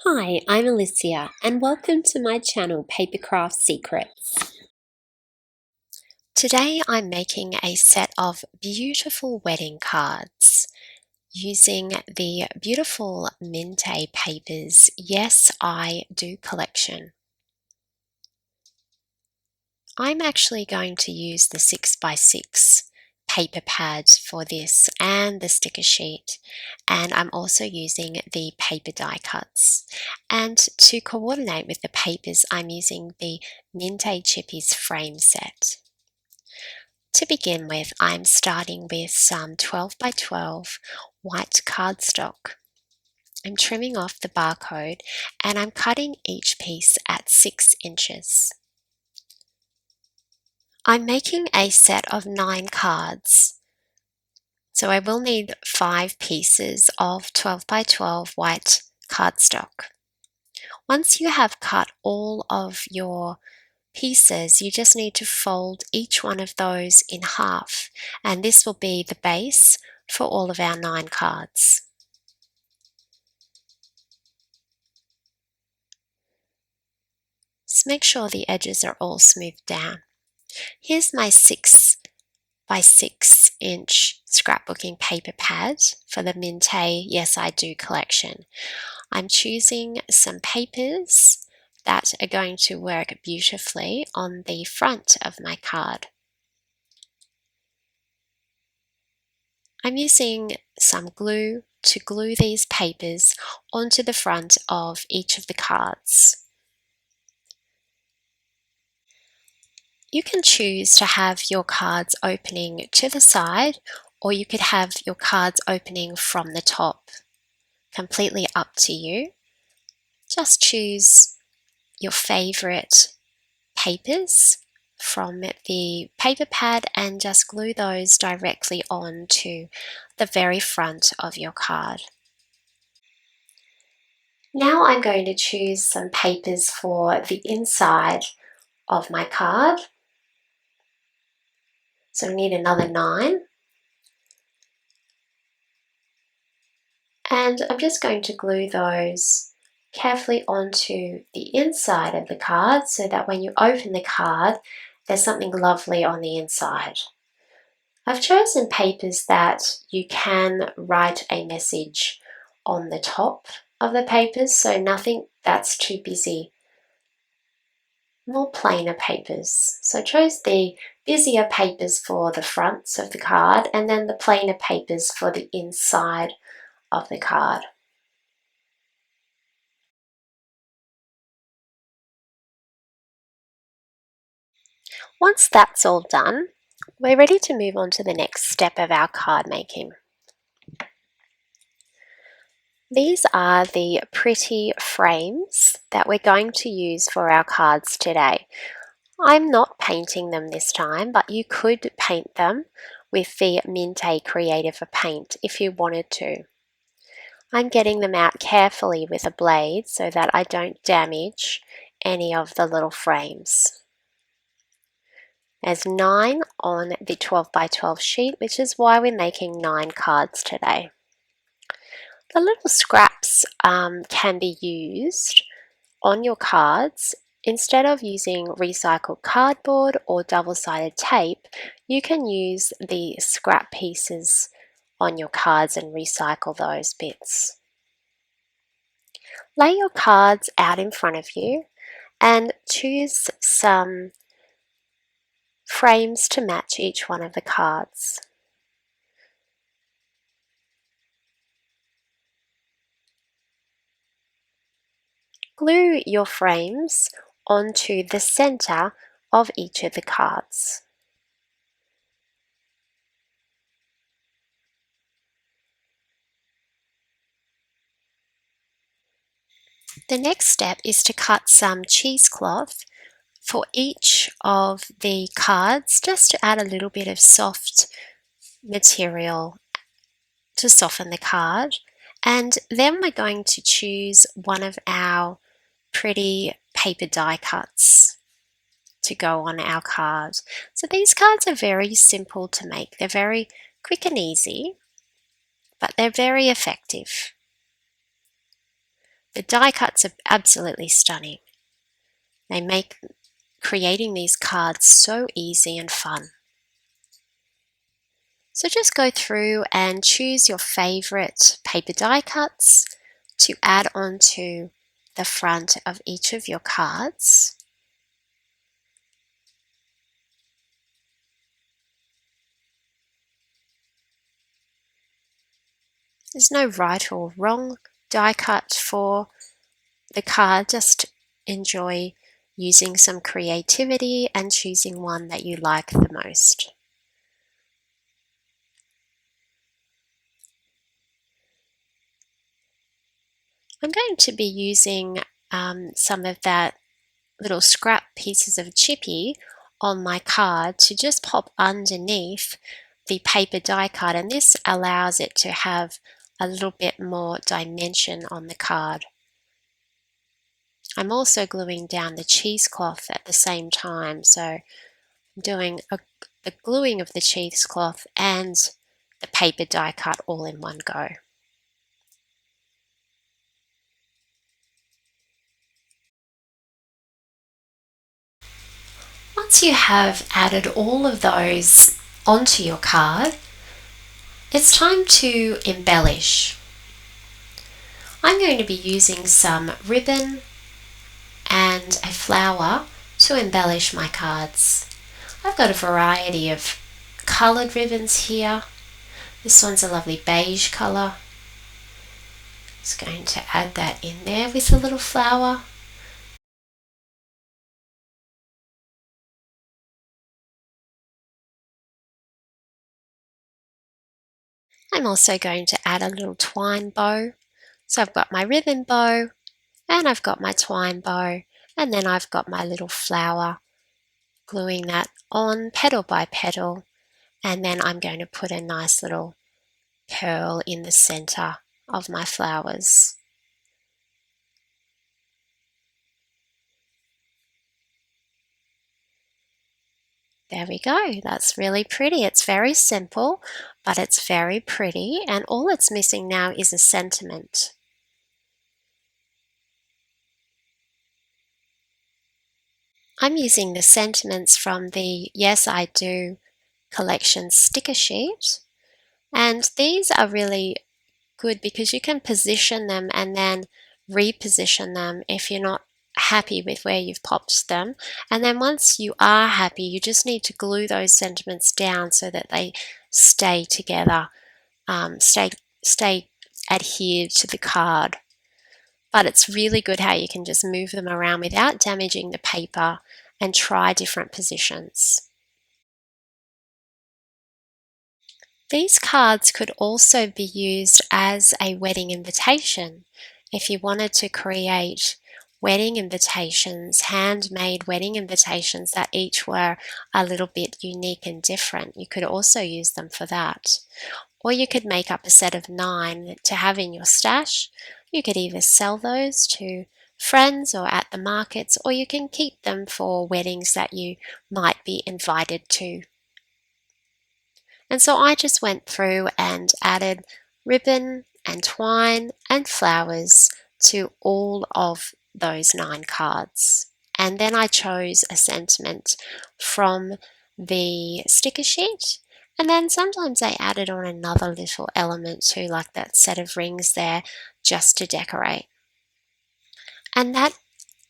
Hi, I'm Alicia and welcome to my channel Papercraft Secrets. Today I'm making a set of beautiful wedding cards using the beautiful Mintay Papers Yes I Do collection. I'm actually going to use the 6x6 paper pad for this and the sticker sheet, and I'm also using the paper die cuts. And to coordinate with the papers, I'm using the Mintay Chippies frame set. To begin with, I'm starting with some 12 by 12 white cardstock. I'm trimming off the barcode and I'm cutting each piece at 6 inches. I'm making a set of 9 cards, so I will need 5 pieces of 12 by 12 white cardstock. Once you have cut all of your pieces, you just need to fold each one of those in half, and this will be the base for all of our 9 cards. Just make sure the edges are all smoothed down. Here's my 6 by 6 inch scrapbooking paper pad for the Mintay Yes I Do collection. I'm choosing some papers that are going to work beautifully on the front of my card. I'm using some glue to glue these papers onto the front of each of the cards. You can choose to have your cards opening to the side, or you could have your cards opening from the top. Completely up to you. Just choose your favorite papers from the paper pad and just glue those directly onto the very front of your card. Now I'm going to choose some papers for the inside of my card. So I need another 9. And I'm just going to glue those carefully onto the inside of the card so that when you open the card, there's something lovely on the inside. I've chosen papers that you can write a message on the top of the papers, so nothing that's too busy. More plainer papers. So I chose the busier papers for the fronts of the card and then the plainer papers for the inside of the card. Once that's all done, we're ready to move on to the next step of our card making. These are the pretty frames that we're going to use for our cards today. I'm not painting them this time, but you could paint them with the Mintay Creative Paint if you wanted to. I'm getting them out carefully with a blade so that I don't damage any of the little frames. There's 9 on the 12 by 12 sheet, which is why we're making 9 cards today. The little scraps can be used on your cards. Instead of using recycled cardboard or double-sided tape, you can use the scrap pieces on your cards and recycle those bits. Lay your cards out in front of you and choose some frames to match each one of the cards. Glue your frames onto the center of each of the cards. The next step is to cut some cheesecloth for each of the cards, just to add a little bit of soft material to soften the card. And then we're going to choose one of our pretty paper die cuts to go on our card. So these cards are very simple to make. They're very quick and easy, but they're very effective. The die cuts are absolutely stunning. They make creating these cards so easy and fun. So just go through and choose your favorite paper die cuts to add onto the front of each of your cards. There's no right or wrong die cut for the card, just enjoy using some creativity and choosing one that you like the most. I'm going to be using some of that little scrap pieces of chippy on my card to just pop underneath the paper die cut, and this allows it to have a little bit more dimension on the card. I'm also gluing down the cheesecloth at the same time, so I'm doing the gluing of the cheesecloth and the paper die cut all in one go. Once you have added all of those onto your card, it's time to embellish. I'm going to be using some ribbon and a flower to embellish my cards. I've got a variety of coloured ribbons here. This one's a lovely beige colour. Just going to add that in there with a little flower. I'm also going to add a little twine bow. So I've got my ribbon bow and I've got my twine bow, and then I've got my little flower, gluing that on petal by petal, and then I'm going to put a nice little pearl in the center of my flowers. There we go. That's really pretty. It's very simple, but it's very pretty, and all it's missing now is a sentiment. I'm using the sentiments from the Yes I Do collection sticker sheet, and these are really good because you can position them and then reposition them if you're not happy with where you've popped them. And then once you are happy, you just need to glue those sentiments down so that they stay together, stay adhered to the card. But it's really good how you can just move them around without damaging the paper and try different positions. These cards could also be used as a wedding invitation. If you wanted to create wedding invitations, handmade wedding invitations that each were a little bit unique and different, you could also use them for that. Or you could make up a set of 9 to have in your stash. You could either sell those to friends or at the markets, or you can keep them for weddings that you might be invited to. And so I just went through and added ribbon and twine and flowers to all of those 9 cards. And then I chose a sentiment from the sticker sheet. And then sometimes I added on another little element too, like that set of rings there, just to decorate. And that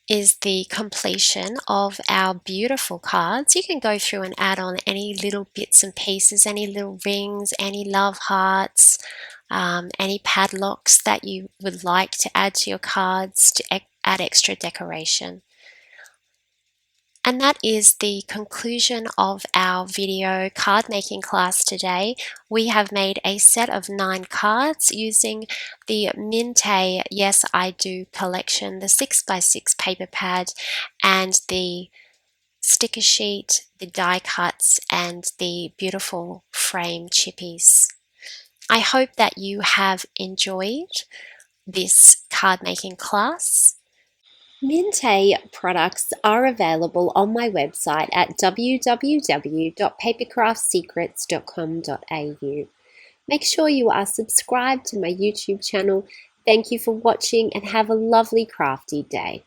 is the completion of our beautiful cards. You can go through and add on any little bits and pieces, any little rings, any love hearts, any padlocks that you would like to add to your cards to add extra decoration. And that is the conclusion of our video card making class today. We have made a set of 9 cards using the Mintay Yes I Do collection, the 6x6 paper pad, and the sticker sheet, the die cuts, and the beautiful frame chippies. I hope that you have enjoyed this card making class. Mintay products are available on my website at www.papercraftsecrets.com.au. Make sure you are subscribed to my YouTube channel Thank you for watching and have a lovely crafty day.